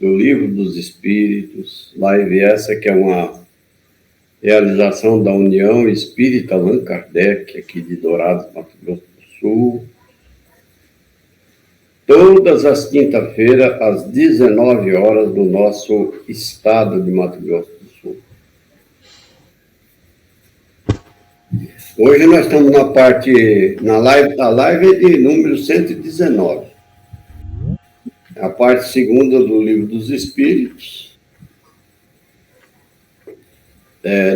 do Livro dos Espíritos, live essa que é uma realização da União Espírita Allan Kardec, aqui de Dourados, Mato Grosso do Sul, todas as quinta-feiras, às 19 horas, do nosso estado de Mato Grosso do Sul. Hoje nós estamos na live, a live é de número 119. A parte segunda do Livro dos Espíritos,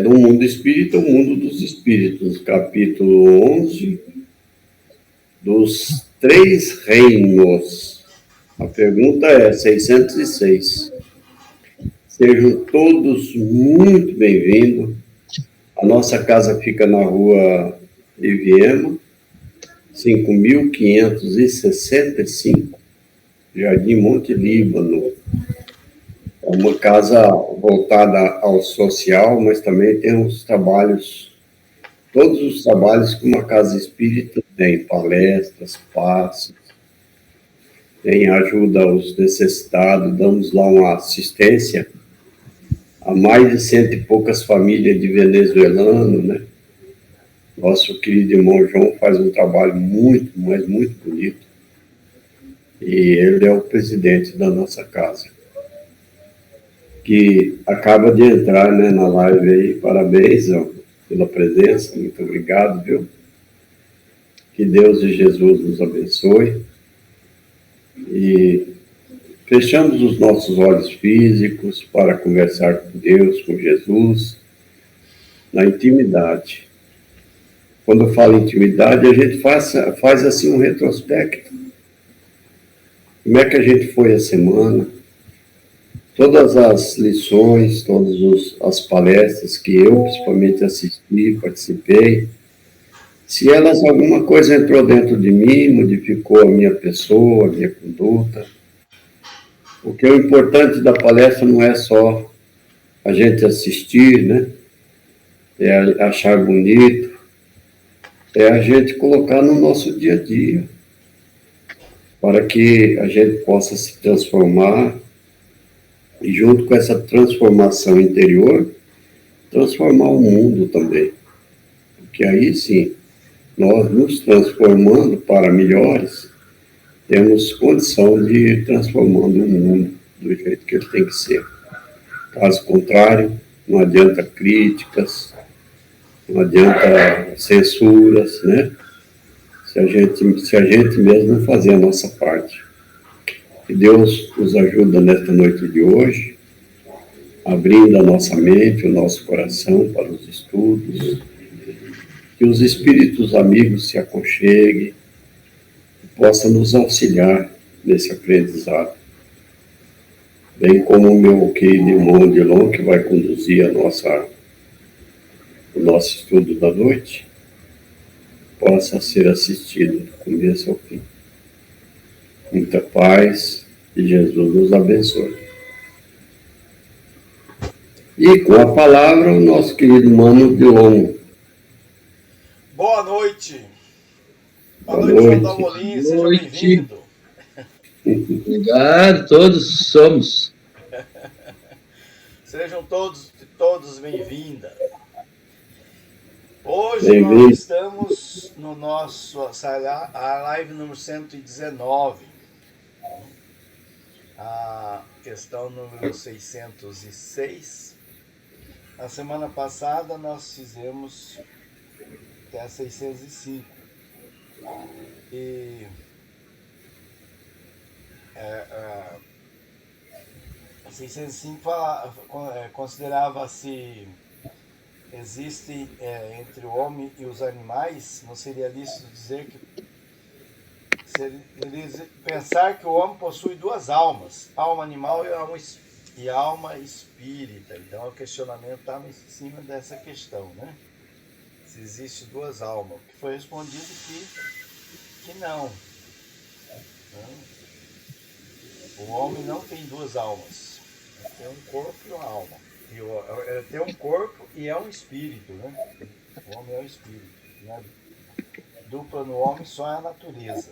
do Mundo Espírita, o Mundo dos Espíritos, capítulo 11, dos Três Reinos. A pergunta é 606. Sejam todos muito bem-vindos. A nossa casa fica na rua Iviema, 5.565, Jardim Monte Líbano. É uma casa voltada ao social, mas também tem todos os trabalhos que uma casa espírita tem, palestras, passos, tem ajuda aos necessitados, damos lá uma assistência a mais de 100 e poucas famílias de venezuelanos, né? Nosso querido irmão João faz um trabalho muito, mas muito bonito. E ele é o presidente da nossa casa, que acaba de entrar, né, na live aí. Parabéns pela presença, muito obrigado, viu? Que Deus e Jesus nos abençoe. E fechamos os nossos olhos físicos para conversar com Deus, com Jesus, na intimidade. Quando eu falo intimidade, a gente faz assim um retrospecto. Como é que a gente foi a semana? Todas as lições, todas as palestras que eu, principalmente, assisti, participei, se alguma coisa entrou dentro de mim, modificou a minha pessoa, a minha conduta. Porque o importante da palestra não é só a gente assistir, né? É achar bonito, é a gente colocar no nosso dia a dia, para que a gente possa se transformar e, junto com essa transformação interior, transformar o mundo também. Porque aí sim, nós nos transformando para melhores, temos condição de ir transformando o mundo do jeito que ele tem que ser. Caso contrário, não adianta críticas, não adianta censuras, né? Se a gente mesmo não fazer a nossa parte. Que Deus nos ajuda nesta noite de hoje, abrindo a nossa mente, o nosso coração para os estudos, que os espíritos amigos se aconcheguem e possam nos auxiliar nesse aprendizado. Bem como o meu querido irmão Odilon, que vai conduzir o nosso estudo da noite, possa ser assistido do começo ao fim. Muita paz e Jesus nos abençoe. E com a palavra, o nosso querido Mano Odilon. Boa noite. Boa noite, João Dalmolin, seja bem-vindo. Obrigado, todos somos. Sejam todos bem-vindos. Hoje nós estamos no a live número 119, a questão número 606. Na semana passada nós fizemos até a 605. E a 605 considerava-se existe entre o homem e os animais, não seria lícito dizer que pensar que o homem possui duas almas, alma animal e alma espírita. Então o questionamento estava em cima dessa questão, né? Se existe duas almas, que foi respondido que não. O homem não tem duas almas, tem um corpo e uma alma. Tem um corpo e é um espírito, né? O homem é um espírito, né? Dupla no homem só é a natureza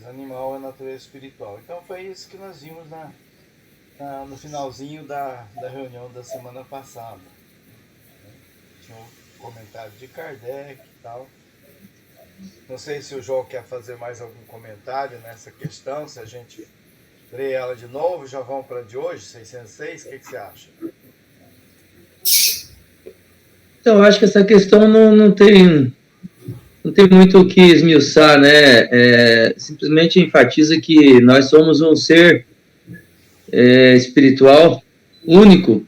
animal é a natureza espiritual. Então foi isso que nós vimos no finalzinho da reunião da semana passada. Tinha um comentário de Kardec e tal. Não sei se o João quer fazer mais algum comentário nessa questão, se a gente lê ela de novo, já vamos para a de hoje, 606, o que você acha? Então, eu acho que essa questão não tem muito o que esmiuçar, né? Simplesmente enfatiza que nós somos um ser espiritual único.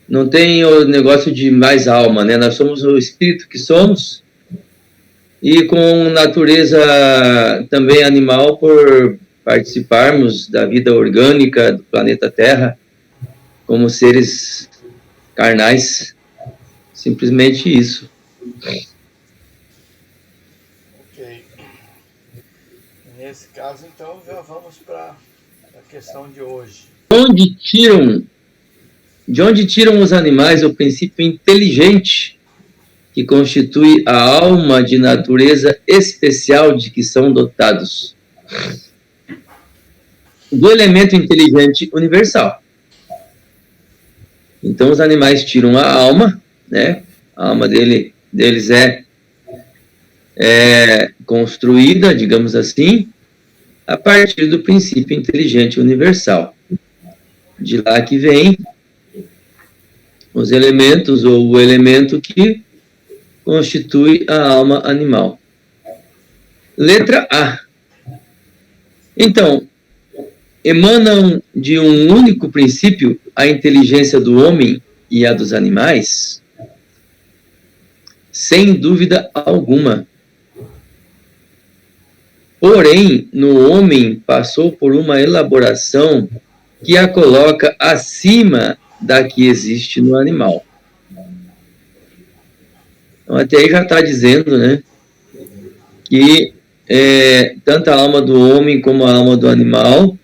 Não tem o negócio de mais alma, né? Nós somos o espírito que somos e com natureza também animal por participarmos da vida orgânica do planeta Terra como seres carnais. Simplesmente isso. Ok. Nesse caso, então, já vamos para a questão de hoje. De onde tiram os animais o princípio inteligente que constitui a alma de natureza especial de que são dotados? Do elemento inteligente universal. Então, os animais tiram a alma, né? A alma deles é construída, digamos assim, a partir do princípio inteligente universal. De lá que vem os elementos, ou o elemento que constitui a alma animal. Letra A. Então, emanam de um único princípio a inteligência do homem e a dos animais? Sem dúvida alguma. Porém, no homem passou por uma elaboração que a coloca acima da que existe no animal. Então, até aí já está dizendo, né, que tanto a alma do homem como a alma do animal,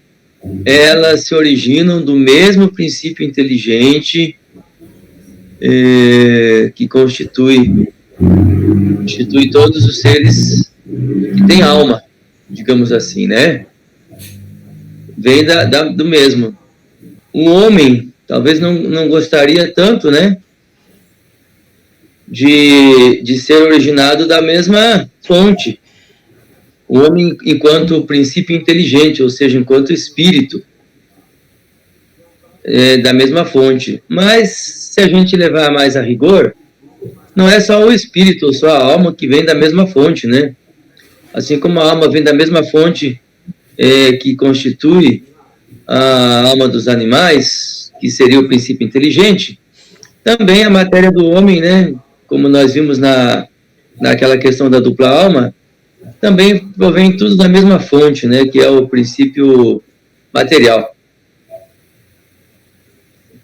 elas se originam do mesmo princípio inteligente que constitui todos os seres que têm alma, digamos assim, né? Vem do mesmo. O homem talvez não gostaria tanto, né, de ser originado da mesma fonte. O homem enquanto princípio inteligente, ou seja, enquanto espírito, da mesma fonte. Mas, se a gente levar mais a rigor, não é só o espírito ou só a alma que vem da mesma fonte, né? Assim como a alma vem da mesma fonte que constitui a alma dos animais, que seria o princípio inteligente, também a matéria do homem, né? Como nós vimos naquela questão da dupla alma, também provém tudo da mesma fonte, né? Que é o princípio material,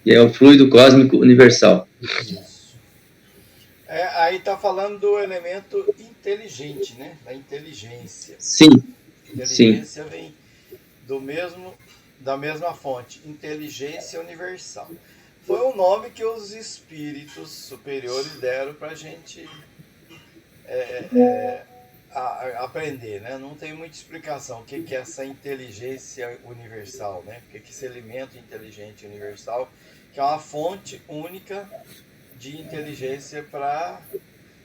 que é o fluido cósmico universal. Aí está falando do elemento inteligente, né? Da inteligência. Sim. Inteligência vem da mesma fonte, inteligência universal. Foi o nome que os espíritos superiores deram para a gente aprender, né? Não tem muita explicação o que é essa inteligência universal, né? O que é esse elemento inteligente universal, que é uma fonte única de inteligência para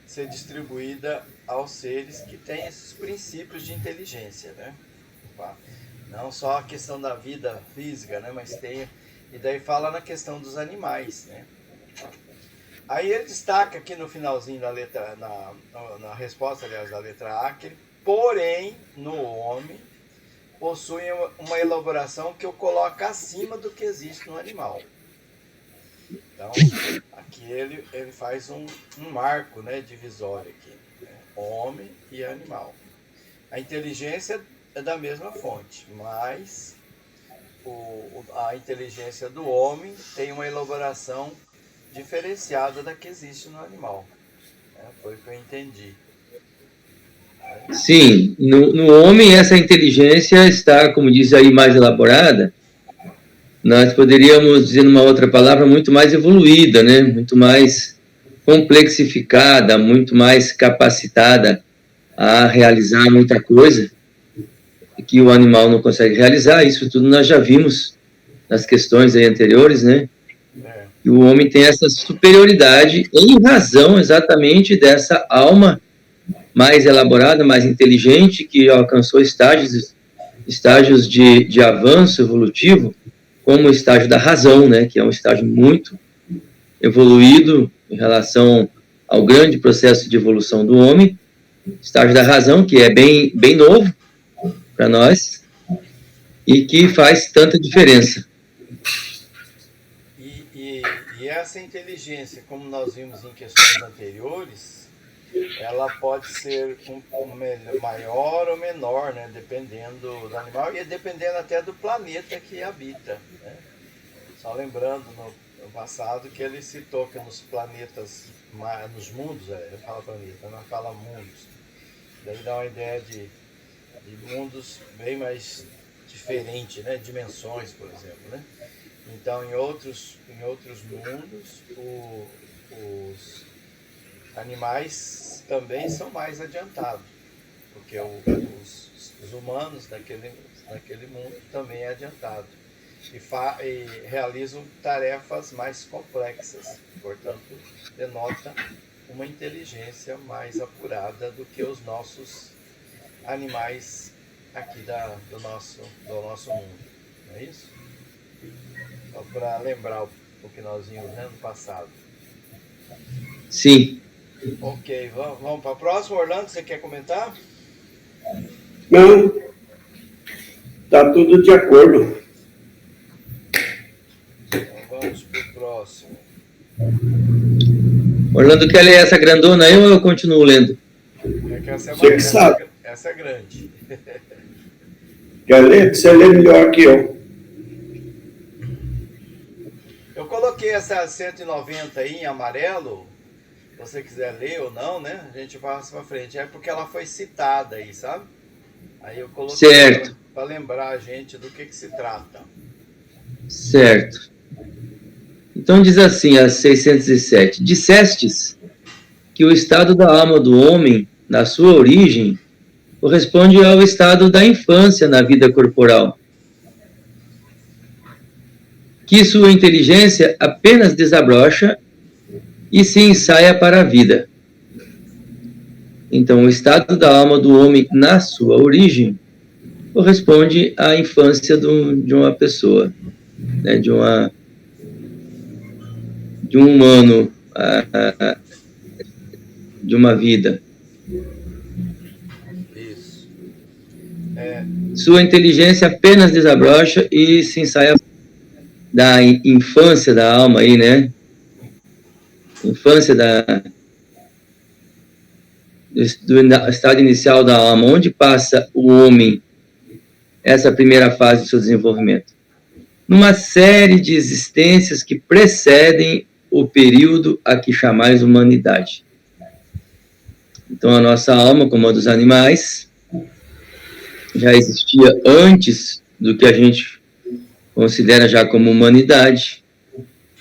ser distribuída aos seres que têm esses princípios de inteligência, né? Não só a questão da vida física, né? Mas tem... E daí fala na questão dos animais, né? Aí ele destaca aqui no finalzinho da letra, na resposta, aliás, da letra A, que porém, no homem, possui uma elaboração que o coloca acima do que existe no animal. Então, aqui ele faz um marco, né, divisório aqui, né? Homem e animal. A inteligência é da mesma fonte, mas a inteligência do homem tem uma elaboração diferenciada da que existe no animal. Foi o que eu entendi. Sim, no homem essa inteligência está, como diz aí, mais elaborada. Nós poderíamos dizer, numa outra palavra, muito mais evoluída, né? Muito mais complexificada, muito mais capacitada a realizar muita coisa que o animal não consegue realizar. Isso tudo nós já vimos nas questões aí anteriores, né? É. E o homem tem essa superioridade em razão exatamente dessa alma mais elaborada, mais inteligente, que alcançou estágios de avanço evolutivo, como o estágio da razão, né? Que é um estágio muito evoluído em relação ao grande processo de evolução do homem, estágio da razão, que é bem novo para nós e que faz tanta diferença. E essa inteligência, como nós vimos em questões anteriores, ela pode ser maior ou menor, né, dependendo do animal e dependendo até do planeta que habita, né? Só lembrando no passado que ele citou que nos planetas, nos mundos, ele fala planeta, não fala mundos. Daí dá uma ideia de mundos bem mais diferentes, né? Dimensões, por exemplo, né? Então, em outros mundos, os animais também são mais adiantados, porque os humanos naquele mundo também é adiantado e realizam tarefas mais complexas, portanto, denota uma inteligência mais apurada do que os nossos animais aqui do nosso mundo, não é isso? Só para lembrar o que nós vimos no passado. Sim. Ok, vamos para a próxima. Orlando, você quer comentar? Não, está tudo de acordo. Então vamos para o próximo. Orlando, quer ler essa grandona aí ou eu continuo lendo? É que essa Você que sabe. Essa é grande. Quer ler? Você lê melhor que eu. Eu coloquei essa 190 aí em amarelo. Se você quiser ler ou não, né? A gente passa para frente. É porque ela foi citada aí, sabe? Aí eu coloquei para lembrar a gente do que se trata. Certo. Então diz assim, a 607. Dissestes que o estado da alma do homem, na sua origem, corresponde ao estado da infância na vida corporal. Que sua inteligência apenas desabrocha e se ensaia para a vida. Então, o estado da alma do homem na sua origem corresponde à infância de uma pessoa, né, de um humano, de uma vida. Isso. Sua inteligência apenas desabrocha e se ensaia da infância da alma aí, né? Infância do estado inicial da alma, onde passa o homem essa primeira fase do seu desenvolvimento? Numa série de existências que precedem o período a que chamais humanidade. Então, a nossa alma, como a dos animais, já existia antes do que a gente considera já como humanidade,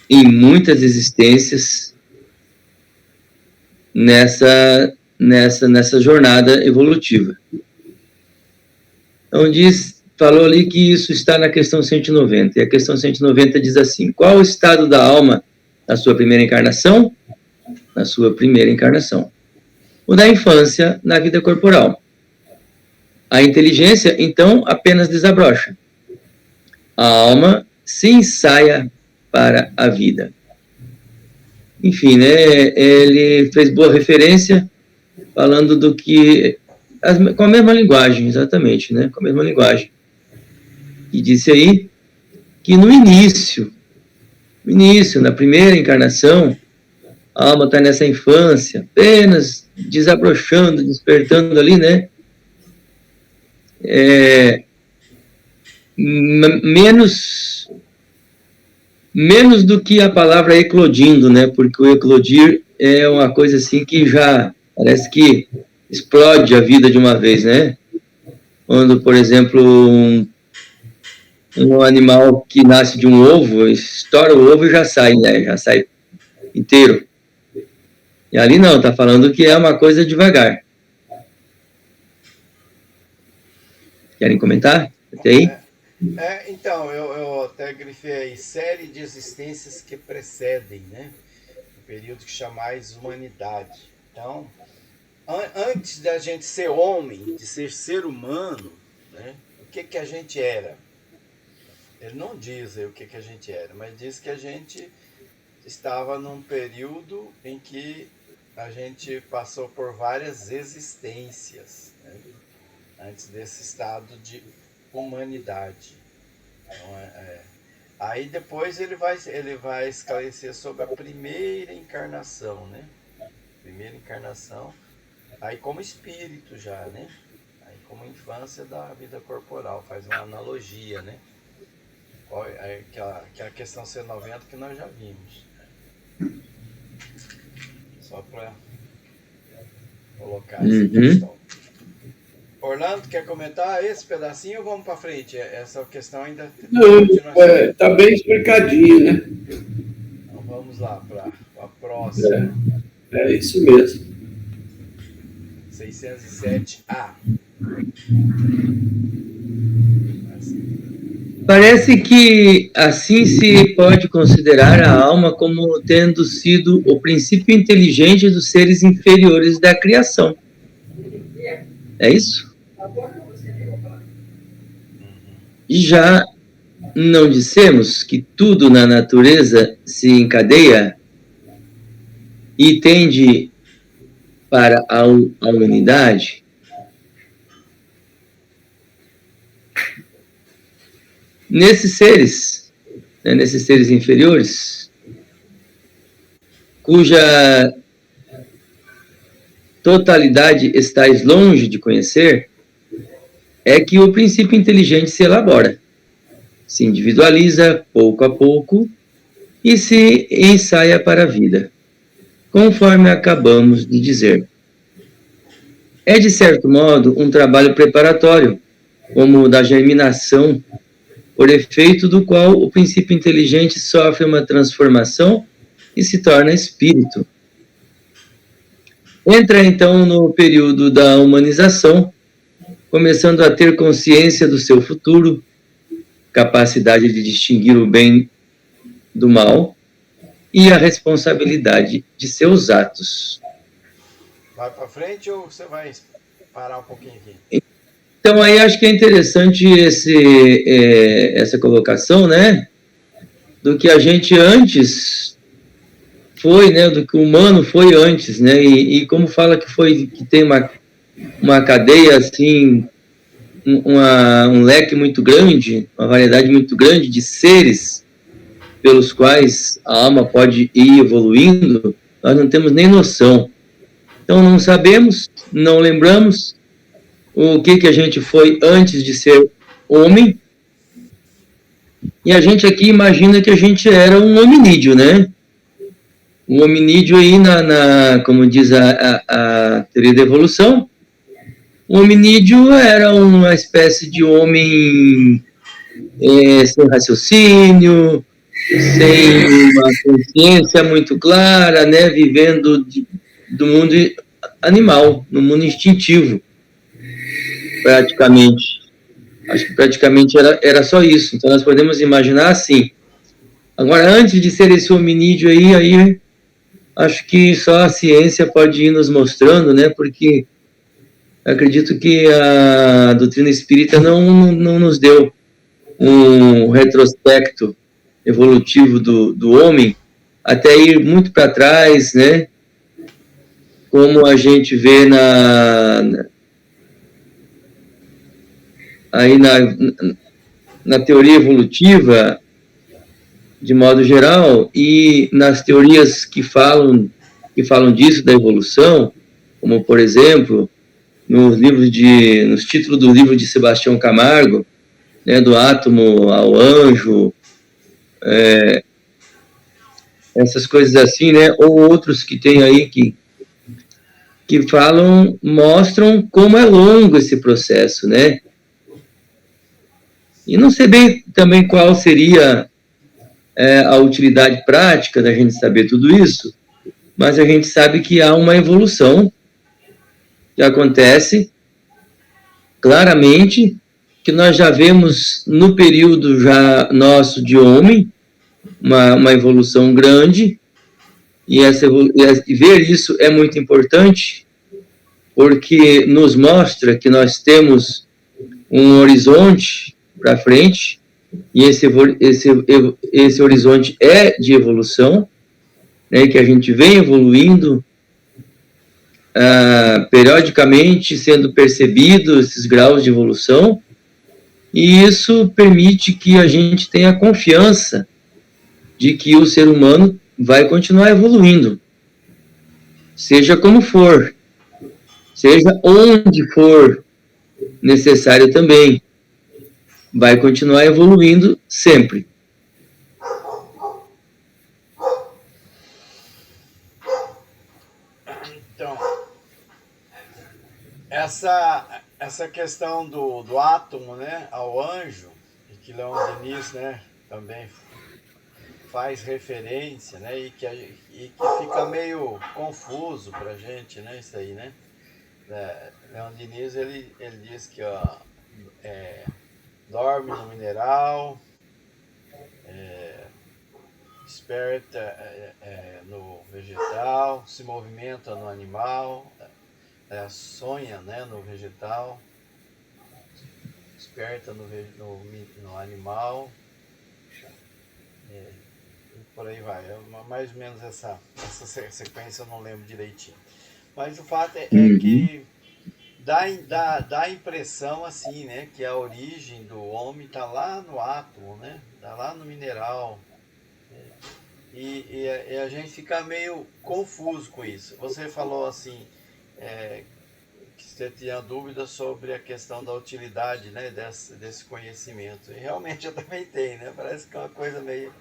em muitas existências nessa jornada evolutiva. Então, falou ali que isso está na questão 190, e a questão 190 diz assim: qual o estado da alma na sua primeira encarnação? Na sua primeira encarnação. O da infância na vida corporal. A inteligência, então, apenas desabrocha. A alma se ensaia para a vida. Enfim, né, ele fez boa referência, falando do que... com a mesma linguagem, exatamente, né, com a mesma linguagem. E disse aí que no início, na primeira encarnação, a alma está nessa infância, apenas desabrochando, despertando ali, né? Menos do que a palavra eclodindo, né? Porque o eclodir é uma coisa assim que já parece que explode a vida de uma vez, né? Quando, por exemplo, um animal que nasce de um ovo, estoura o ovo e já sai, né? Já sai inteiro. E ali não, está falando que é uma coisa devagar. Querem comentar? Até aí? Então, eu até grifei aí, série de existências que precedem, né? O período que chamais humanidade. Então, antes da gente ser homem, de ser ser humano, né? O que a gente era? Ele não diz aí o que a gente era, mas diz que a gente estava num período em que a gente passou por várias existências, né? Antes desse estado de humanidade. Então, aí depois ele vai esclarecer sobre a primeira encarnação, né? Primeira encarnação, aí como espírito já, né? Aí como infância da vida corporal, faz uma analogia, né? Que é a questão C90 que nós já vimos. Só para colocar essa questão. Orlando, quer comentar esse pedacinho ou vamos para frente? Essa questão ainda... Não, está bem explicadinho, né? Então vamos lá para a próxima. É isso mesmo. 607A. Parece que assim se pode considerar a alma como tendo sido o princípio inteligente dos seres inferiores da criação. É isso? E já não dissemos que tudo na natureza se encadeia e tende para a unidade? Nesses seres inferiores, cuja totalidade estáis longe de conhecer, é que o princípio inteligente se elabora, se individualiza pouco a pouco e se ensaia para a vida, conforme acabamos de dizer. É, de certo modo, um trabalho preparatório, como o da germinação, por efeito do qual o princípio inteligente sofre uma transformação e se torna espírito. Entra, então, no período da humanização, começando a ter consciência do seu futuro, capacidade de distinguir o bem do mal e a responsabilidade de seus atos. Vai para frente ou você vai parar um pouquinho aqui? Então, aí acho que é interessante essa colocação, né? Do que a gente antes foi, né? Do que o humano foi antes, né? E como fala que tem uma cadeia, assim, um leque muito grande, uma variedade muito grande de seres pelos quais a alma pode ir evoluindo, nós não temos nem noção. Então, não sabemos, não lembramos o que a gente foi antes de ser homem, e a gente aqui imagina que a gente era um hominídeo, né? Um hominídeo aí, como diz a teoria da evolução, o hominídeo era uma espécie de homem sem raciocínio, sem uma consciência muito clara, né? Vivendo do mundo animal, no mundo instintivo. Praticamente. Acho que praticamente era só isso. Então, nós podemos imaginar assim. Agora, antes de ser esse hominídeo aí acho que só a ciência pode ir nos mostrando, né? Porque acredito que a doutrina espírita não nos deu um retrospecto evolutivo do homem, até ir muito para trás, né? Como a gente vê na teoria evolutiva, de modo geral, e nas teorias que falam disso, da evolução, como, por exemplo, nos títulos do livro de Sebastião Camargo, né, do átomo ao anjo, essas coisas assim, né, ou outros que tem aí que mostram como é longo esse processo, né? E não sei bem também qual seria a utilidade prática da gente saber tudo isso, mas a gente sabe que há uma evolução que acontece claramente que nós já vemos no período já nosso de homem, uma evolução grande, e ver isso é muito importante, porque nos mostra que nós temos um horizonte para frente, e esse horizonte é de evolução, né, que a gente vem evoluindo periodicamente, sendo percebidos esses graus de evolução, e isso permite que a gente tenha confiança de que o ser humano vai continuar evoluindo, seja como for, seja onde for necessário também, vai continuar evoluindo sempre. Então, essa questão do átomo, né, ao anjo, e que Leon Denis, né, também faz referência, né, e que fica meio confuso para a gente, né, isso aí, né. Leon Denis, ele diz que dorme no mineral, desperta no vegetal, se movimenta no animal, sonha, né, no vegetal, desperta no animal, e por aí vai. Mais ou menos essa sequência eu não lembro direitinho. Mas o fato é que dá a impressão assim, né, que a origem do homem está lá no átomo, né, está lá no mineral. E a gente fica meio confuso com isso. Você falou assim, que você tinha dúvida sobre a questão da utilidade, né, desse conhecimento. E realmente eu também tenho, né? Parece que é uma coisa meio...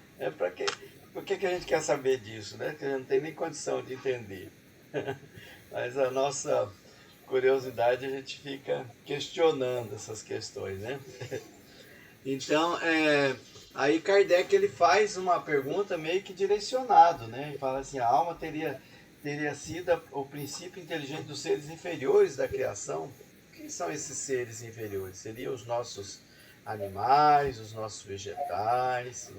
Por que a gente quer saber disso, né? Que a gente não tem nem condição de entender. Mas a nossa curiosidade, a gente fica questionando essas questões, né? Então, aí Kardec ele faz uma pergunta meio que direcionado, né? Ele fala assim, a alma teria sido o princípio inteligente dos seres inferiores da criação. Quem são esses seres inferiores? Seriam os nossos animais, os nossos vegetais,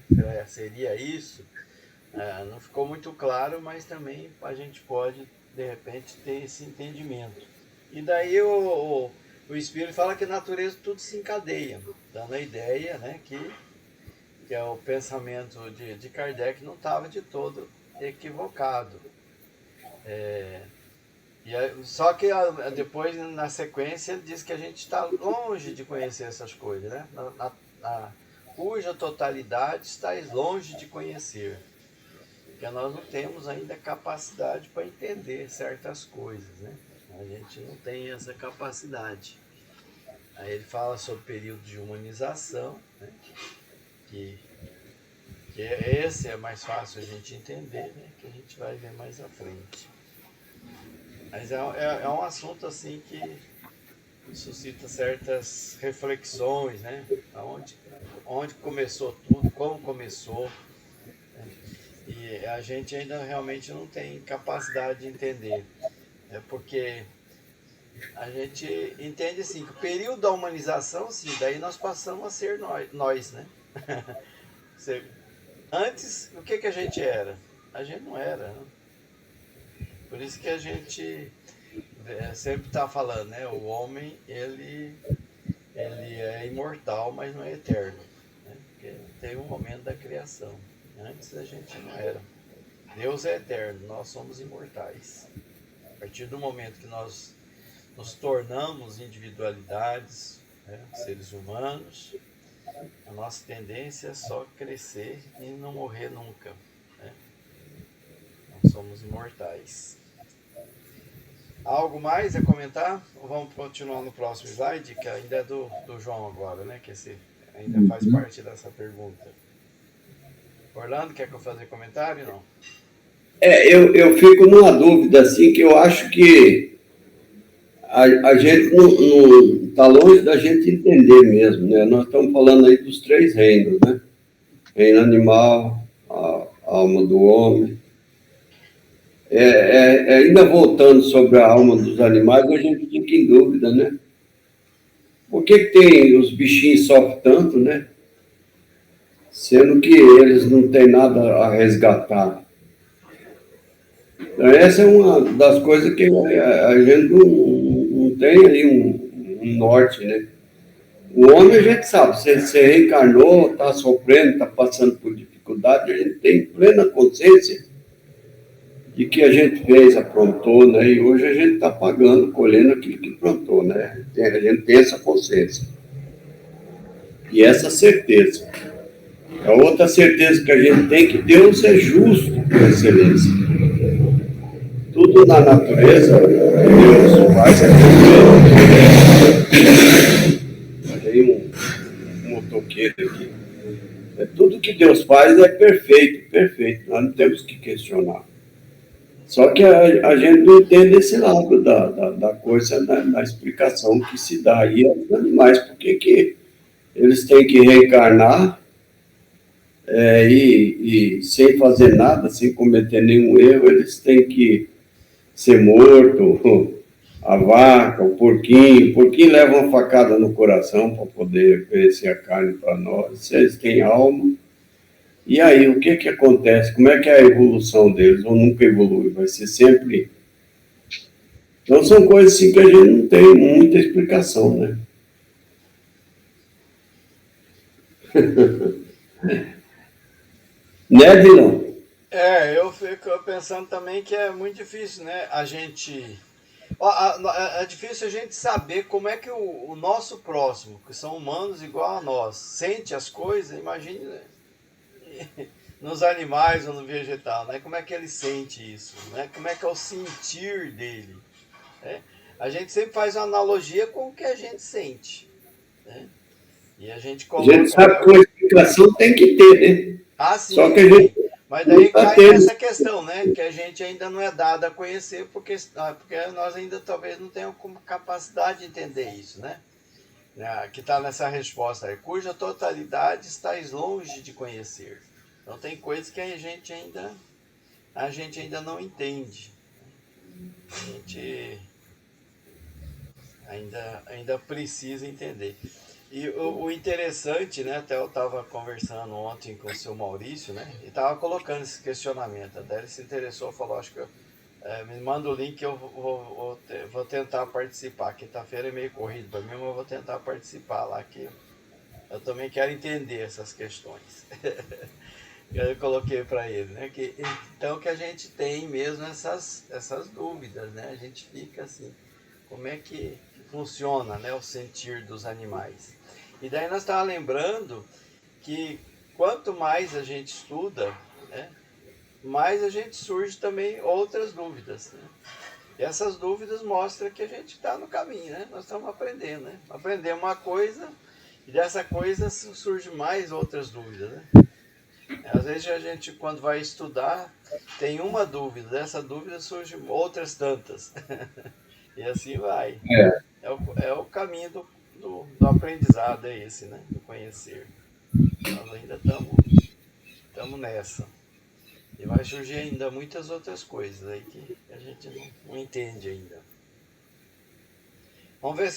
né? Seria isso? Não ficou muito claro, mas também a gente pode, de repente, ter esse entendimento. E daí o Espírito fala que a natureza tudo se encadeia, dando a ideia, né, que é o pensamento de Kardec não estava de todo equivocado. Só que depois, na sequência, ele diz que a gente está longe de conhecer essas coisas, né? Cuja totalidade está longe de conhecer. Porque nós não temos ainda capacidade para entender certas coisas, né? A gente não tem essa capacidade. Aí ele fala sobre o período de humanização, né? Que esse é mais fácil a gente entender, né? Que a gente vai ver mais à frente. Mas é um assunto assim que suscita certas reflexões, né? Onde começou tudo, como começou, né? E a gente ainda realmente não tem capacidade de entender. Porque a gente entende assim, que o período da humanização, sim, daí nós passamos a ser nós, né? Antes, o que a gente era? A gente não era, né? Por isso que a gente sempre está falando, né? O homem, ele é imortal, mas não é eterno, né? Porque tem um momento da criação. Antes a gente não era. Deus é eterno, nós somos imortais. A partir do momento que nós nos tornamos individualidades, né, seres humanos, a nossa tendência é só crescer e não morrer nunca, né? Nós somos imortais. Algo mais a comentar? Ou vamos continuar no próximo slide, que ainda é do João agora, né? Que esse ainda faz parte dessa pergunta. Orlando, quer que eu faça comentário, não? Eu fico numa dúvida, assim, que eu acho que a gente não está longe da gente entender mesmo, né? Nós estamos falando aí dos 3 reinos, né? Reino animal, a alma do homem. Ainda voltando sobre a alma dos animais, a gente fica em dúvida, né? Por que tem os bichinhos sofrem tanto, né? Sendo que eles não têm nada a resgatar. Então, essa é uma das coisas que a gente não tem ali um norte, né? O homem a gente sabe, se você reencarnou, está sofrendo, está passando por dificuldade, a gente tem plena consciência de que a gente fez, aprontou, né? E hoje a gente está pagando, colhendo aquilo que aprontou, né? A gente tem essa consciência. E essa certeza. A outra certeza que a gente tem é que Deus é justo por excelência. Tudo na natureza, Deus faz é perfeito. Tem um motoqueiro aqui. Tudo que Deus faz é perfeito, perfeito. Nós não temos que questionar. Só que a gente não entende esse lado da coisa, da explicação que se dá aí aos animais. Por que eles têm que reencarnar e sem fazer nada, sem cometer nenhum erro, eles têm que ser morto, a vaca, o porquinho leva uma facada no coração para poder oferecer a carne para nós, eles têm alma. E aí, o que acontece? Como é que é a evolução deles? Ou nunca evolui? Vai ser sempre... Então, são coisas assim que a gente não tem muita explicação, né? Né, Dilon? Eu fico pensando também que é muito difícil, né? A gente... É difícil a gente saber como é que o nosso próximo, que são humanos igual a nós, sente as coisas, imagine... né? Nos animais ou no vegetal, né? Como é que ele sente isso, né? Como é que é o sentir dele, né? A gente sempre faz uma analogia com o que a gente sente, né? E a gente coloca... A gente sabe que a explicação tem que ter, né? Ah, sim. Só que a gente... Mas daí cai nessa questão, né? Que a gente ainda não é dado a conhecer, porque nós ainda talvez não tenhamos capacidade de entender isso, né? Que está nessa resposta aí, cuja totalidade estáis longe de conhecer. Então tem coisas que a gente ainda não entende. A gente ainda precisa entender. E o interessante, né? Até eu estava conversando ontem com o seu Maurício, né? E estava colocando esse questionamento. Até ele se interessou, falou, acho que me manda o link que eu vou tentar participar. Quinta-feira é meio corrido para mim, mas eu vou tentar participar lá, que eu também quero entender essas questões. Eu coloquei para ele, né? Então que a gente tem mesmo essas dúvidas, né? A gente fica assim, como é que funciona, né, o sentir dos animais. E daí nós estávamos lembrando que quanto mais a gente estuda, né, mais a gente surge também outras dúvidas, né? E essas dúvidas mostram que a gente está no caminho, né? Nós estamos aprendendo, né? Aprendemos uma coisa e dessa coisa surge mais outras dúvidas, né? Às vezes a gente, quando vai estudar, tem uma dúvida, dessa dúvida surgem outras tantas. E assim vai. É o caminho do aprendizado, é esse, né? Do conhecer. Nós ainda estamos nessa. E vai surgir ainda muitas outras coisas aí que a gente não entende ainda. Vamos ver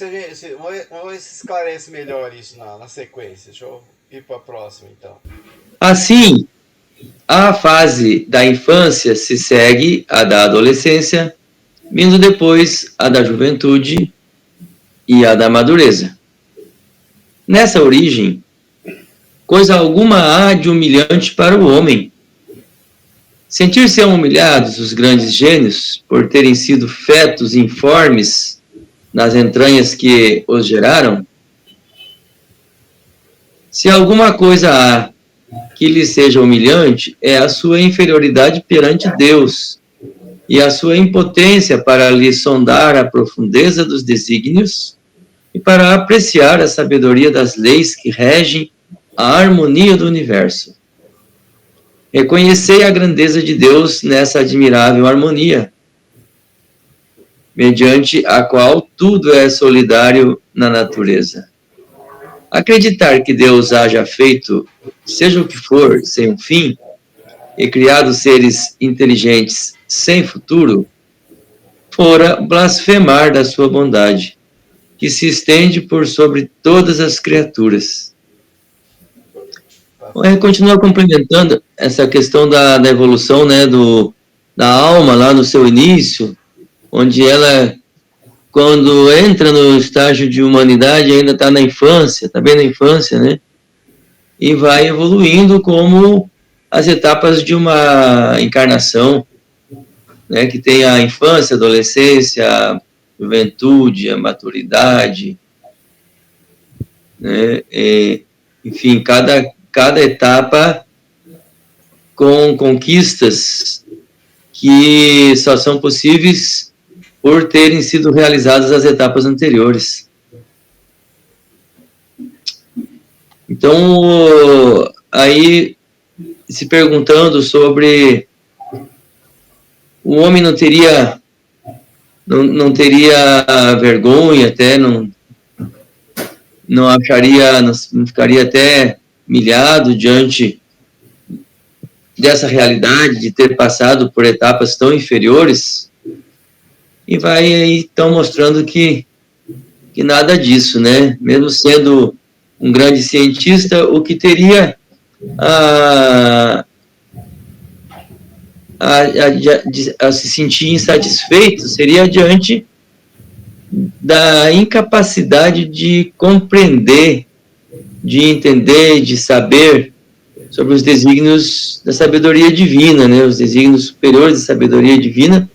vamos ver se esclarece melhor isso na sequência. Deixa eu ir para a próxima, então. Assim, a fase da infância se segue à da adolescência, vindo depois a da juventude e a da madureza. Nessa origem, coisa alguma há de humilhante para o homem. Sentir-se humilhados os grandes gênios por terem sido fetos informes nas entranhas que os geraram? Se alguma coisa há que lhe seja humilhante, é a sua inferioridade perante Deus e a sua impotência para lhe sondar a profundeza dos desígnios e para apreciar a sabedoria das leis que regem a harmonia do universo. Reconhecei a grandeza de Deus nessa admirável harmonia, mediante a qual tudo é solidário na natureza. Acreditar que Deus haja feito, seja o que for, sem um fim, e criado seres inteligentes sem futuro, fora blasfemar da sua bondade. que se estende por sobre todas as criaturas. Continua complementando essa questão da evolução, né, da alma lá no seu início, onde ela, quando entra no estágio de humanidade, ainda está na infância, está bem na infância, né, e vai evoluindo como as etapas de uma encarnação, né, que tem a infância, a adolescência, a juventude, a maturidade, né, enfim, cada etapa com conquistas que só são possíveis por terem sido realizadas as etapas anteriores. Então, aí, se perguntando sobre o homem não teria vergonha, até não acharia, não ficaria até humilhado diante dessa realidade de ter passado por etapas tão inferiores, e vai aí então mostrando que nada disso, né? Mesmo sendo um grande cientista, o que teria a se sentir insatisfeito seria diante da incapacidade de compreender, de entender, de saber sobre os desígnios da sabedoria divina, né? Os desígnios superiores da sabedoria divina,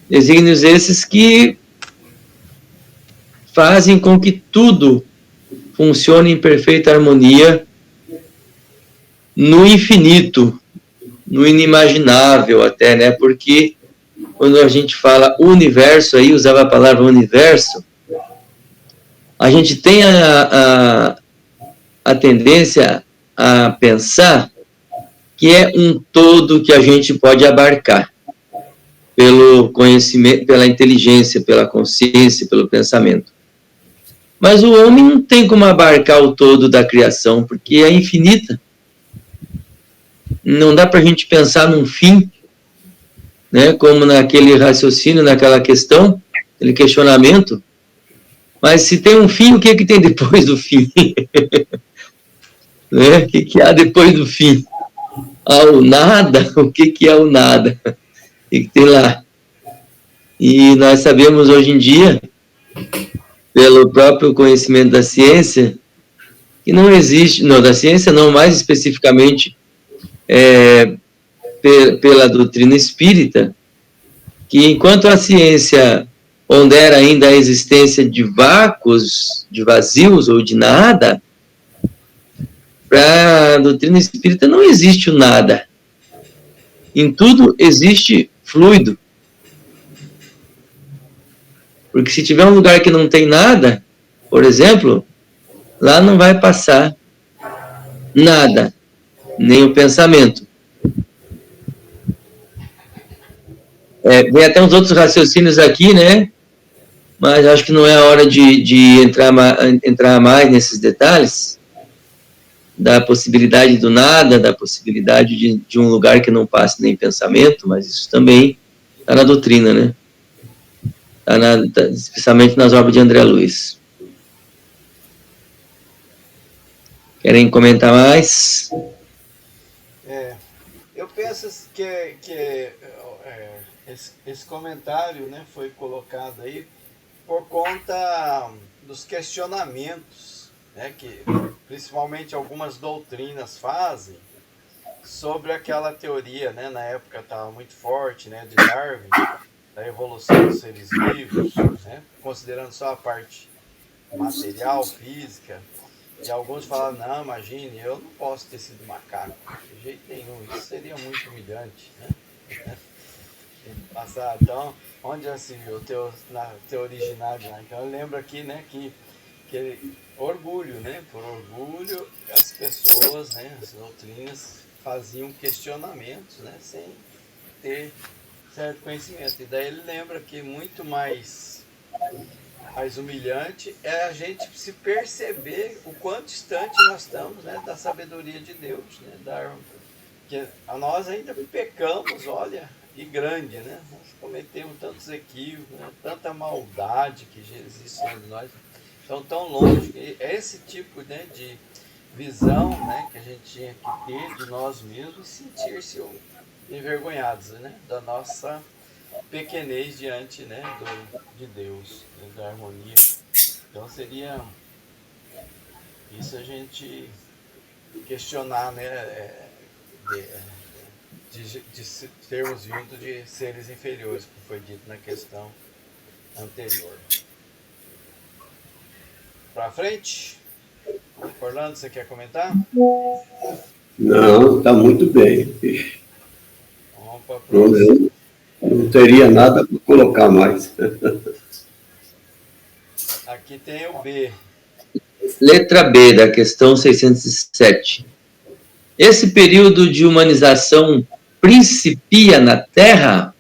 desígnios esses que fazem com que tudo funcione em perfeita harmonia no infinito, no inimaginável até, né? Porque quando a gente fala universo, aí usava a palavra universo, a gente tem a tendência a pensar que é um todo que a gente pode abarcar pelo conhecimento, pela inteligência, pela consciência, pelo pensamento. Mas o homem não tem como abarcar o todo da criação, porque é infinita. Não dá para a gente pensar num fim, né, como naquele raciocínio, naquela questão, aquele questionamento. Mas se tem um fim, o que tem depois do fim? Né? O que há depois do fim? Ao nada? O que é o nada? O que tem lá? E nós sabemos hoje em dia, pelo próprio conhecimento da ciência, que não existe, não, da ciência não, mais especificamente pela doutrina espírita, que enquanto a ciência pondera ainda a existência de vácuos, de vazios ou de nada, para a doutrina espírita não existe o nada. Em tudo existe fluido. Porque se tiver um lugar que não tem nada, por exemplo, lá não vai passar nada, nem o pensamento. Vem até uns outros raciocínios aqui, né? Mas acho que não é a hora de entrar mais nesses detalhes da possibilidade do nada, da possibilidade de um lugar que não passe nem pensamento, mas isso também está na doutrina, né? Especialmente nas obras de André Luiz. Querem comentar mais? Eu penso que esse comentário, né, foi colocado aí por conta dos questionamentos, né, que principalmente algumas doutrinas fazem sobre aquela teoria, né, na época estava muito forte, né, de Darwin, da evolução dos seres vivos, né, considerando só a parte material, física. E alguns falam, não, imagine, eu não posso ter sido macaco, de jeito nenhum, isso seria muito humilhante, né? Passar, então, onde já se viu na teu originário, né? Então eu lembro aqui, né, que orgulho, né, por orgulho, as pessoas, né, as doutrinas faziam questionamentos, né, sem ter certo conhecimento. E daí ele lembra que muito mais humilhante é a gente se perceber o quanto distante nós estamos, né, da sabedoria de Deus, né, que nós ainda pecamos, olha, e grande, né? Nós cometemos tantos equívocos, né? Tanta maldade que existe em nós, então tão longe. E é esse tipo, né, de visão, né, que a gente tinha que ter de nós mesmos e sentir-se envergonhados, né, da nossa pequenez diante, né, de Deus, né, da harmonia. Então seria isso a gente questionar, né, de termos vindo de seres inferiores, que foi dito na questão anterior. Para frente, Orlando, você quer comentar? Não, está muito bem. Vamos para a próxima. Não teria nada para colocar mais. Aqui tem o B. Letra B da questão 607. Esse período de humanização principia na Terra?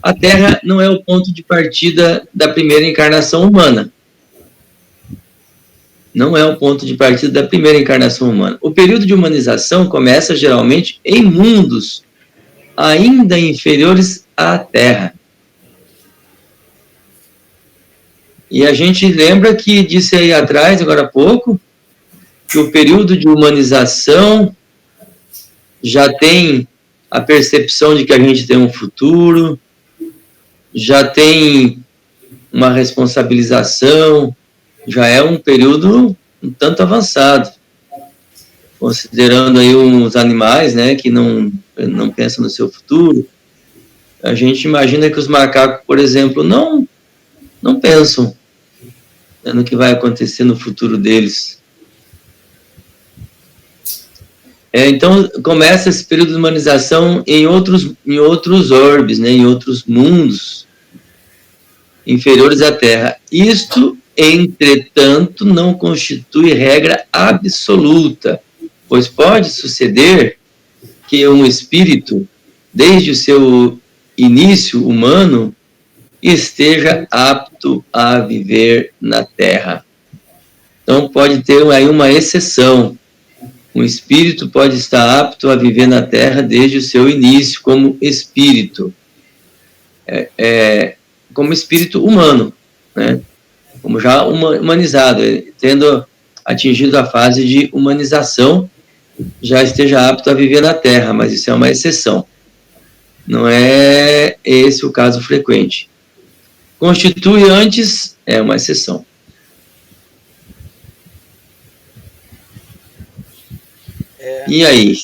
A Terra não é o ponto de partida da primeira encarnação humana. Não é o ponto de partida da primeira encarnação humana. O período de humanização começa geralmente em mundos ainda inferiores à Terra. E a gente lembra que disse aí atrás, agora há pouco, que o período de humanização já tem a percepção de que a gente tem um futuro, já tem uma responsabilização, já é um período um tanto avançado, considerando aí os animais, né, que não pensam no seu futuro. A gente imagina que os macacos, por exemplo, não pensam, né, no que vai acontecer no futuro deles. Então, começa esse período de humanização em outros orbes, né, em outros mundos inferiores à Terra. Isto, entretanto, não constitui regra absoluta, pois pode suceder que um espírito, desde o seu início humano, esteja apto a viver na Terra. Então, pode ter aí uma exceção. Um espírito pode estar apto a viver na Terra desde o seu início como espírito. Como espírito humano, né? Como já humanizado, tendo atingido a fase de humanização, já esteja apto a viver na Terra, mas isso é uma exceção. Não é esse o caso frequente. Constitui antes, é uma exceção. E aí?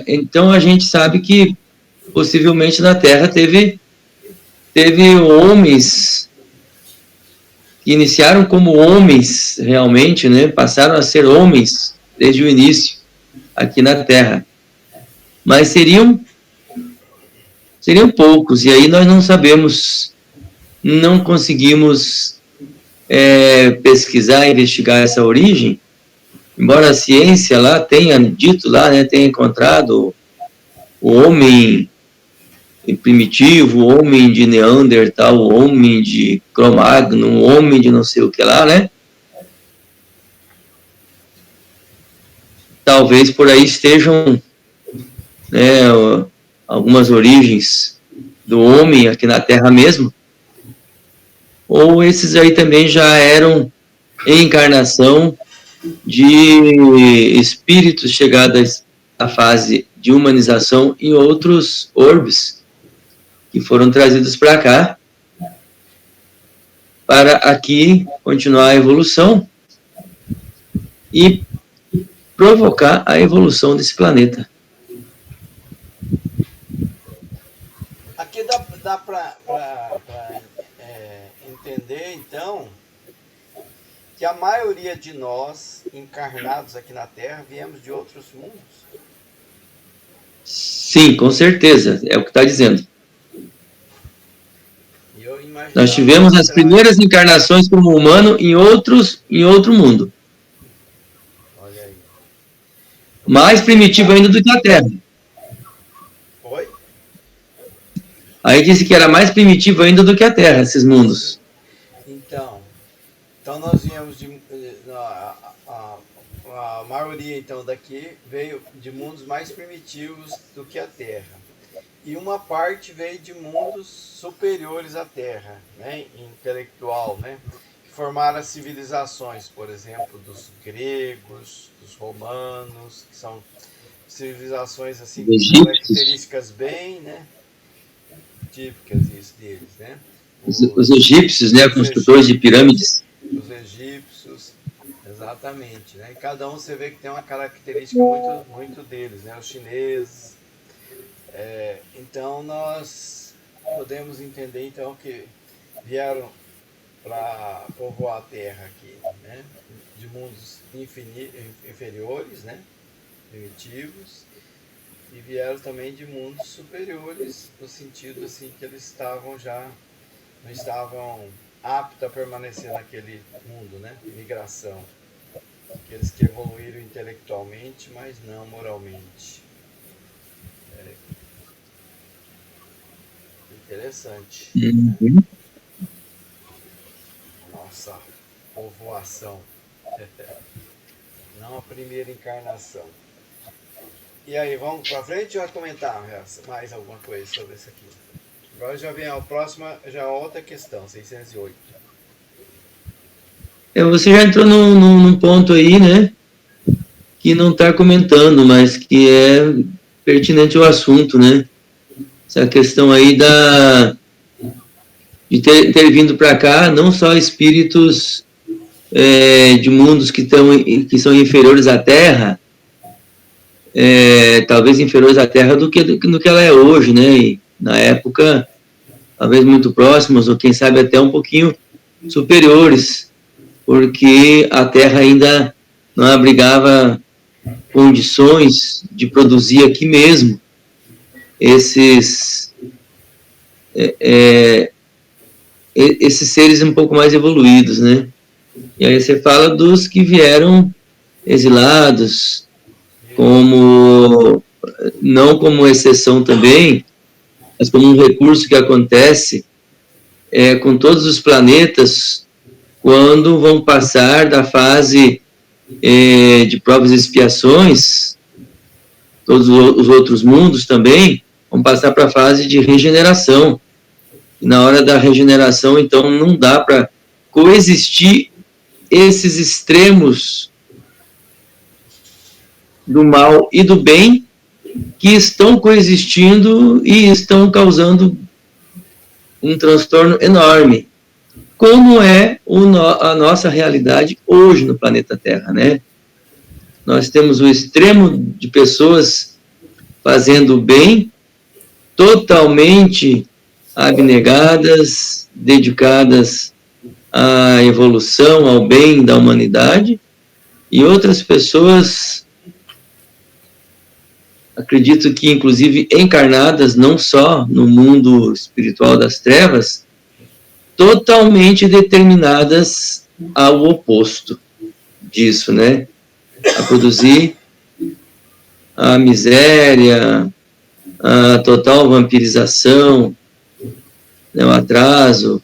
Então a gente sabe que possivelmente na Terra teve homens que iniciaram como homens realmente, né? Passaram a ser homens desde o início aqui na Terra. Mas seriam poucos, e aí nós não sabemos, não conseguimos pesquisar, investigar essa origem, embora a ciência lá tenha dito lá, né, tenha encontrado o homem primitivo, o homem de Neandertal, o homem de Cro-Magnon, o homem de não sei o que lá, né? Talvez por aí estejam, né, algumas origens do homem aqui na Terra mesmo, ou esses aí também já eram encarnação de espíritos chegados à fase de humanização em outros orbes que foram trazidos para cá para aqui continuar a evolução e provocar a evolução desse planeta. Aqui dá para entender, então, que a maioria de nós, encarnados aqui na Terra, viemos de outros mundos? Sim, com certeza, é o que está dizendo. Nós tivemos as primeiras encarnações como humano em outro mundo. Olha aí. Mais primitivo ainda do que a Terra. Oi? Aí disse que era mais primitivo ainda do que a Terra, esses mundos. Então nós viemos a maioria, então, daqui veio de mundos mais primitivos do que a Terra. E uma parte veio de mundos superiores à Terra, né? Intelectual, né? Que formaram as civilizações, por exemplo, dos gregos, dos romanos, que são civilizações assim com características bem, né? Típicas isso deles, né? Os egípcios, né? Construtores de pirâmides. Os egípcios, exatamente, né? E cada um você vê que tem uma característica muito deles, né? Os chineses. Então nós podemos entender então que vieram para povoar a Terra aqui, né? De mundos inferiores, né? Primitivos, e vieram também de mundos superiores, no sentido assim que eles não estavam aptos a permanecer naquele mundo, né? Migração. Aqueles que evoluíram intelectualmente, mas não moralmente. Interessante. Uhum. Nossa povoação. Não a primeira encarnação. E aí, vamos para frente ou vai comentar mais alguma coisa sobre isso aqui? Agora já vem a próxima, já outra questão, 608. Você já entrou num ponto aí, né? Que não está comentando, mas que é pertinente ao assunto, né? Essa questão aí de ter vindo para cá, não só espíritos de mundos que são inferiores à Terra, talvez inferiores à Terra do que ela é hoje, né? E, na época, talvez muito próximos, ou quem sabe até um pouquinho superiores, porque a Terra ainda não abrigava condições de produzir aqui mesmo esses seres um pouco mais evoluídos, né? E aí você fala dos que vieram exilados, não como exceção também, mas como um recurso que acontece com todos os planetas quando vão passar da fase de provas e expiações, todos os outros mundos também vão passar para a fase de regeneração. E na hora da regeneração, então, não dá para coexistir esses extremos do mal e do bem que estão coexistindo e estão causando um transtorno enorme, como é a nossa realidade hoje no planeta Terra, né? Nós temos o extremo de pessoas fazendo o bem, totalmente abnegadas, dedicadas à evolução, ao bem da humanidade, e outras pessoas, acredito que inclusive encarnadas não só no mundo espiritual das trevas, totalmente determinadas ao oposto disso, né? A produzir a miséria, a total vampirização, né, o atraso,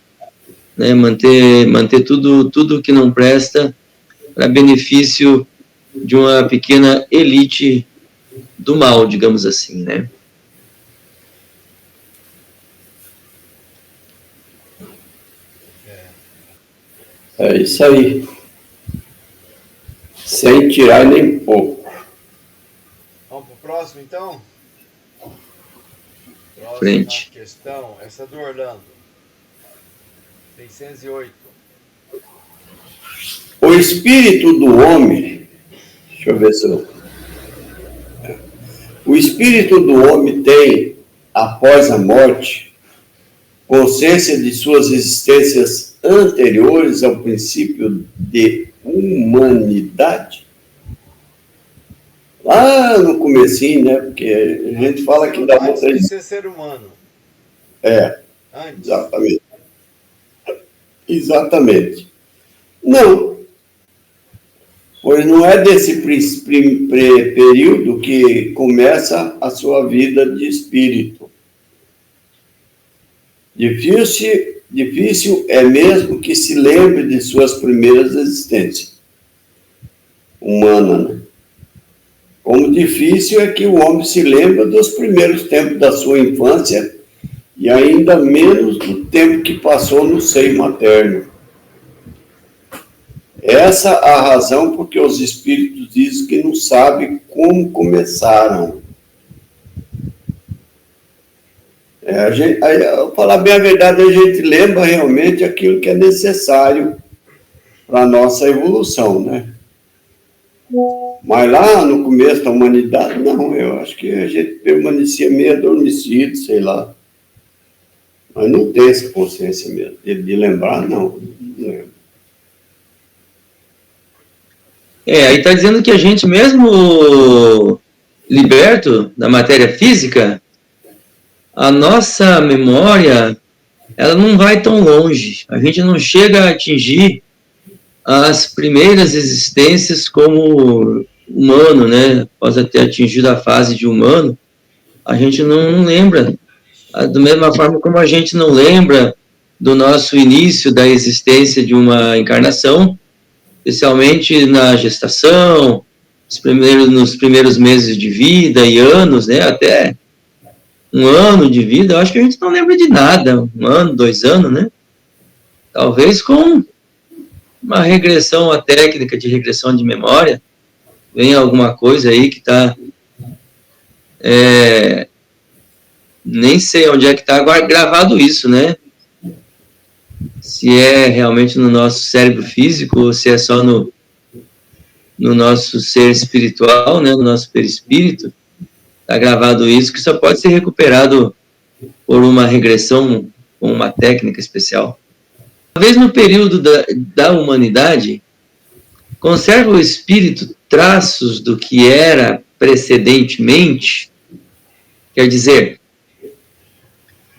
né, manter tudo que não presta para benefício de uma pequena elite do mal, digamos assim, né? É isso aí. Sem tirar nem pouco. Vamos para o próximo, então? Próxima Frente. questão, essa do Orlando. 608. O espírito do homem, deixa eu ver se eu... O espírito do homem tem, após a morte, consciência de suas existências anteriores ao princípio de humanidade? Lá no comecinho, né? Porque a gente fala que dá antes de ser ser humano. Antes. Exatamente. Exatamente. Não. Pois não é desse período que começa a sua vida de espírito. Difícil é mesmo que se lembre de suas primeiras existências. humana, né? Como difícil é que o homem se lembra dos primeiros tempos da sua infância e ainda menos do tempo que passou no seio materno. Essa é a razão porque os espíritos dizem que não sabem como começaram. Falar bem a verdade, a gente lembra realmente aquilo que é necessário para a nossa evolução, né? Mas lá no começo da humanidade, não, eu acho que a gente permanecia meio adormecido, sei lá. Mas não tem essa consciência mesmo, de lembrar, não lembro. Aí está dizendo que a gente mesmo liberto da matéria física, a nossa memória, ela não vai tão longe. A gente não chega a atingir as primeiras existências como humano, né? Após ter atingido a fase de humano, a gente não lembra. Da mesma forma como a gente não lembra do nosso início da existência de uma encarnação, especialmente na gestação, nos primeiros meses de vida e anos, né? Até um ano de vida, eu acho que a gente não lembra de nada, 1 ano, 2 anos, né? Talvez com uma regressão, a técnica de regressão de memória, venha alguma coisa aí que está... nem sei onde é que está gravado isso, né? Se é realmente no nosso cérebro físico ou se é só no nosso ser espiritual, né? No nosso perispírito, está gravado isso, que só pode ser recuperado por uma regressão com uma técnica especial. Talvez no período da humanidade, conserva o espírito traços do que era precedentemente, quer dizer,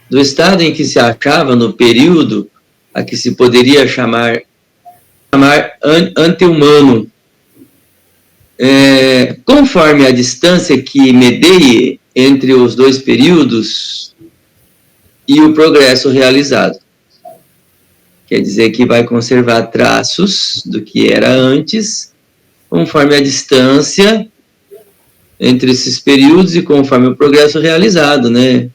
do estado em que se achava no período a que se poderia chamar ante-humano, conforme a distância que medeie entre os dois períodos e o progresso realizado. Quer dizer que vai conservar traços do que era antes, conforme a distância entre esses períodos e conforme o progresso realizado, né?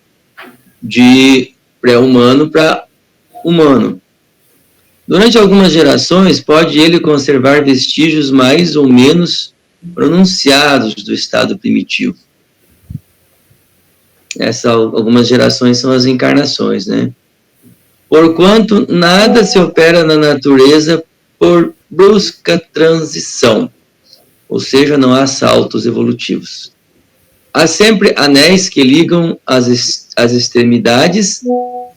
De pré-humano para humano. Durante algumas gerações, pode ele conservar vestígios mais ou menos pronunciados do estado primitivo. Algumas gerações são as encarnações, né? Porquanto nada se opera na natureza por brusca transição, ou seja, não há saltos evolutivos. Há sempre anéis que ligam as extremidades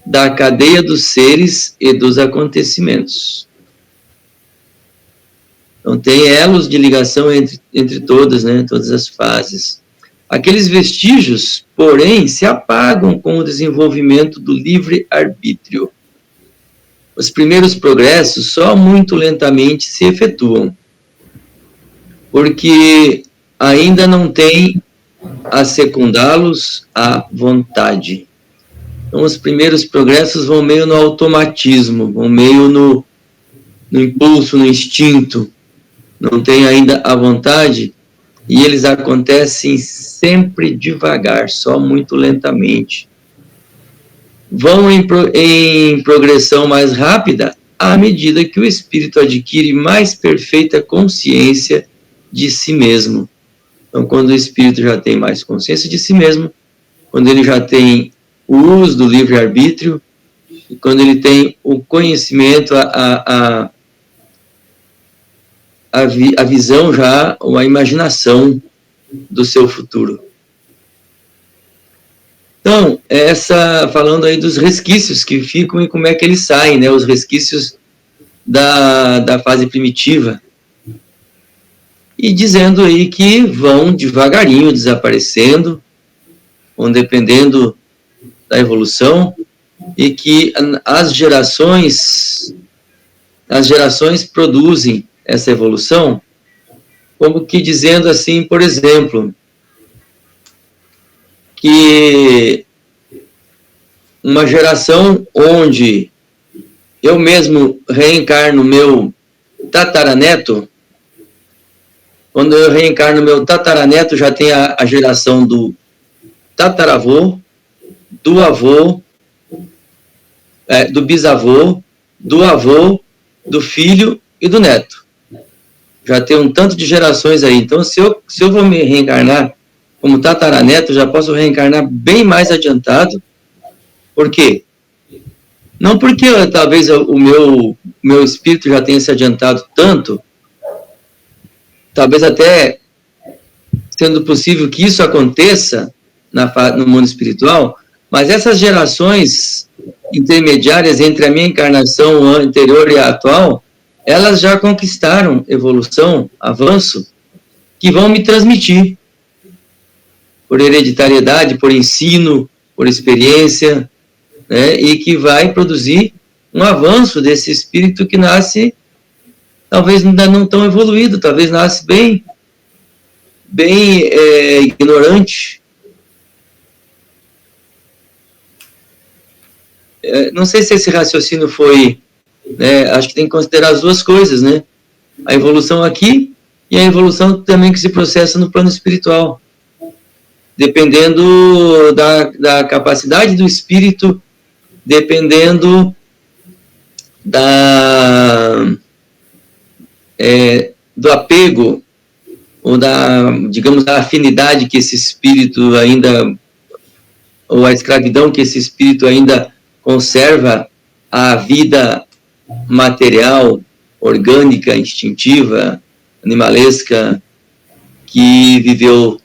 da cadeia dos seres e dos acontecimentos. Então, tem elos de ligação entre todas, né, todas as fases. Aqueles vestígios, porém, se apagam com o desenvolvimento do livre-arbítrio. Os primeiros progressos só muito lentamente se efetuam, porque ainda não tem a secundá-los à vontade. Então, os primeiros progressos vão meio no automatismo, vão meio no impulso, no instinto, não tem ainda a vontade, e eles acontecem sempre devagar, só muito lentamente. Vão em progressão mais rápida à medida que o espírito adquire mais perfeita consciência de si mesmo. Então, quando o espírito já tem mais consciência de si mesmo, quando ele já tem o uso do livre-arbítrio, e quando ele tem o conhecimento, a visão já, ou a imaginação do seu futuro. Então, falando aí dos resquícios que ficam e como é que eles saem, né? Os resquícios da fase primitiva. E dizendo aí que vão devagarinho desaparecendo, vão dependendo da evolução, e que as gerações produzem essa evolução, como que dizendo assim, por exemplo, que uma geração onde eu mesmo reencarno meu tataraneto, Quando eu reencarno meu tataraneto, já tem a geração do tataravô, do avô, do bisavô, do avô, do filho e do neto. Já tem um tanto de gerações aí. Então, se eu vou me reencarnar como tataraneto, já posso reencarnar bem mais adiantado. Por quê? Não porque talvez o meu espírito já tenha se adiantado tanto, talvez até sendo possível que isso aconteça no mundo espiritual, mas essas gerações intermediárias entre a minha encarnação anterior e a atual, elas já conquistaram evolução, avanço, que vão me transmitir por hereditariedade, por ensino, por experiência, né, e que vai produzir um avanço desse espírito que nasce, talvez ainda não tão evoluído, talvez nasce bem ignorante. Não sei se esse raciocínio foi, né, acho que tem que considerar as duas coisas, né? A evolução aqui e a evolução também que se processa no plano espiritual. Dependendo da capacidade do espírito, dependendo do apego, ou digamos, da afinidade que esse espírito ainda, ou a escravidão que esse espírito ainda conserva à vida material, orgânica, instintiva, animalesca, que viveu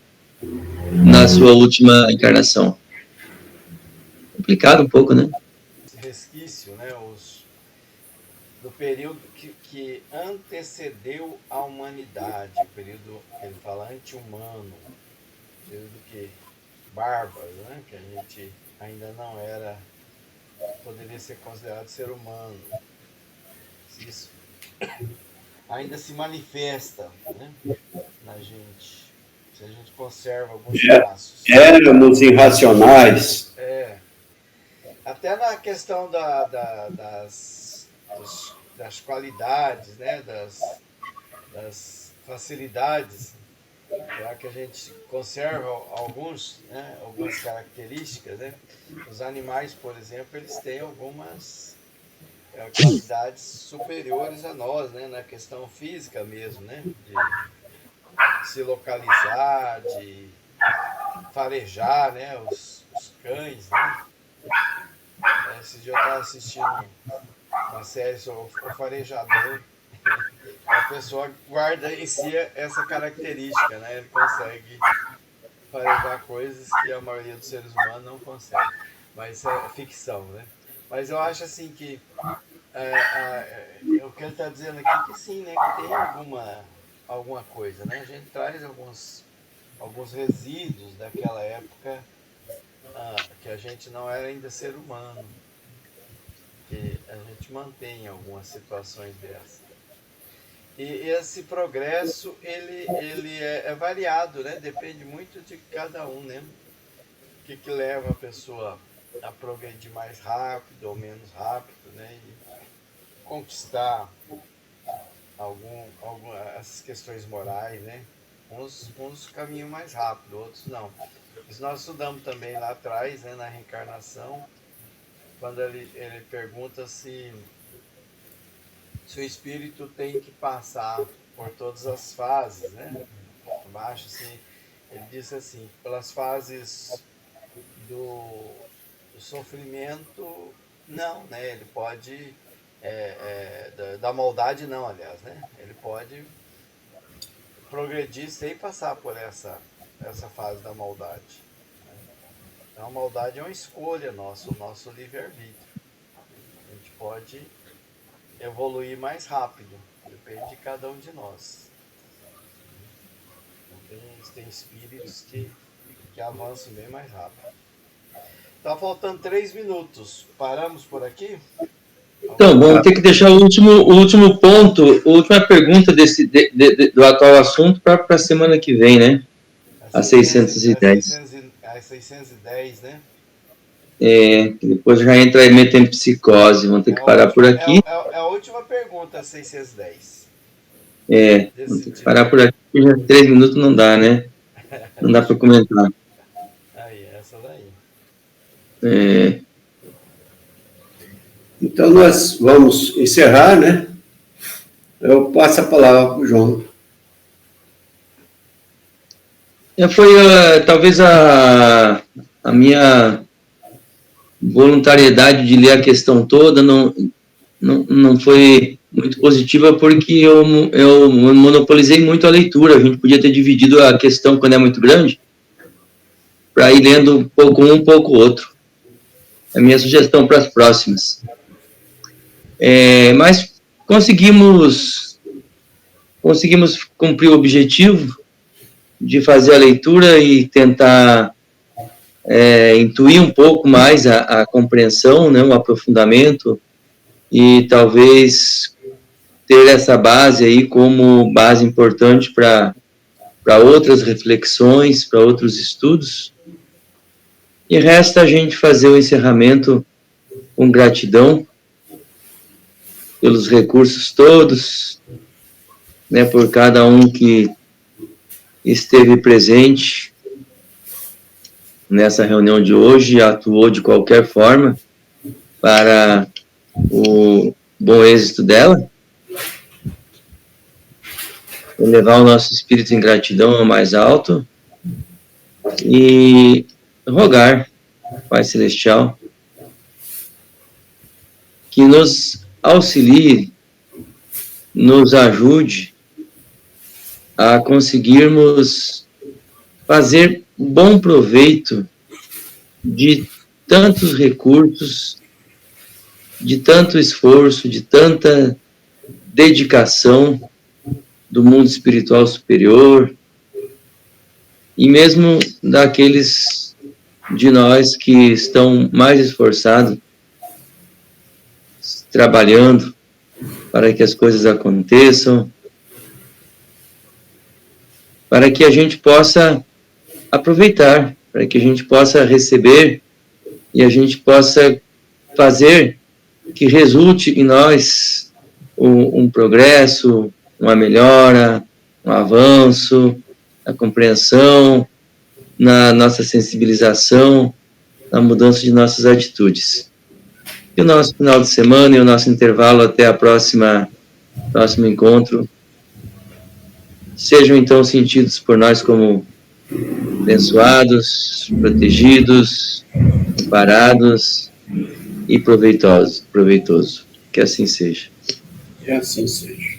na sua última encarnação. Complicado um pouco, né? Resquício, né? Do período que antecedeu a humanidade, o período, ele fala, anti-humano, período bárbaro, né? Que a gente ainda não era, poderia ser considerado ser humano. Isso ainda se manifesta, né, na gente, se a gente conserva alguns traços. Éramos irracionais. Até na questão das qualidades, né, das facilidades, já que a gente conserva algumas características, né? Os animais, por exemplo, eles têm algumas qualidades superiores a nós, né? Na questão física mesmo, né? De se localizar, de farejar, né? Os cães, né? Esse dia eu estava assistindo uma série sobre o farejador. A pessoa guarda em si essa característica, né? Ele consegue farejar coisas que a maioria dos seres humanos não consegue. Mas é ficção, né? Mas eu acho assim que o que ele está dizendo aqui que sim, né? Que tem alguma coisa, né? A gente traz alguns resíduos daquela época que a gente não era ainda ser humano. Que a gente mantém algumas situações dessas. E esse progresso, ele é variado, né? Depende muito de cada um, né? O que leva a pessoa a progredir mais rápido ou menos rápido, né? E conquistar essas questões morais, né? Uns caminham mais rápido, outros não. Isso nós estudamos também lá atrás, né? Na reencarnação, quando ele pergunta se o espírito tem que passar por todas as fases, né? Abaixo, assim, ele disse assim, pelas fases do sofrimento, não, né? Ele pode, da maldade não, aliás, né? Ele pode progredir sem passar por essa fase da maldade. Então a maldade é uma escolha nossa, o nosso livre-arbítrio. A gente pode evoluir mais rápido, depende de cada um de nós. Tem espíritos que avançam bem mais rápido. Tá faltando 3 minutos. Paramos por aqui? Então, vamos ter que deixar o último ponto, a última pergunta do atual assunto para a semana que vem, né? A 610. A 610, né? Depois já entra em metempsicose, vamos ter que parar por aqui. É a última pergunta, a 610. Vou ter que parar por aqui, porque já 3 minutos não dá, né? Não dá para comentar. Aí, essa daí. Então, nós vamos encerrar, né? Eu passo a palavra para o João. Foi talvez a minha voluntariedade de ler a questão toda não foi muito positiva, porque eu monopolizei muito a leitura. A gente podia ter dividido a questão, quando é muito grande, para ir lendo um pouco outro. É a minha sugestão para as próximas. Mas conseguimos cumprir o objetivo de fazer a leitura e tentar intuir um pouco mais a compreensão, né, o aprofundamento, e talvez ter essa base aí como base importante para outras reflexões, para outros estudos. E resta a gente fazer o encerramento com gratidão pelos recursos todos, né, por cada um que esteve presente nessa reunião de hoje e atuou de qualquer forma para o bom êxito dela. Elevar o nosso espírito em gratidão ao mais alto e rogar, Pai Celestial, que nos auxilie, nos ajude a conseguirmos fazer bom proveito de tantos recursos, de tanto esforço, de tanta dedicação do mundo espiritual superior, e mesmo daqueles de nós que estão mais esforçados, trabalhando para que as coisas aconteçam, para que a gente possa aproveitar, para que a gente possa receber e a gente possa fazer que resulte em nós um progresso, uma melhora, um avanço, a compreensão, na nossa sensibilização, na mudança de nossas atitudes. E o nosso final de semana e o nosso intervalo até a próximo encontro sejam então sentidos por nós como abençoados, protegidos, amparados e proveitoso. Que assim seja. Que assim seja.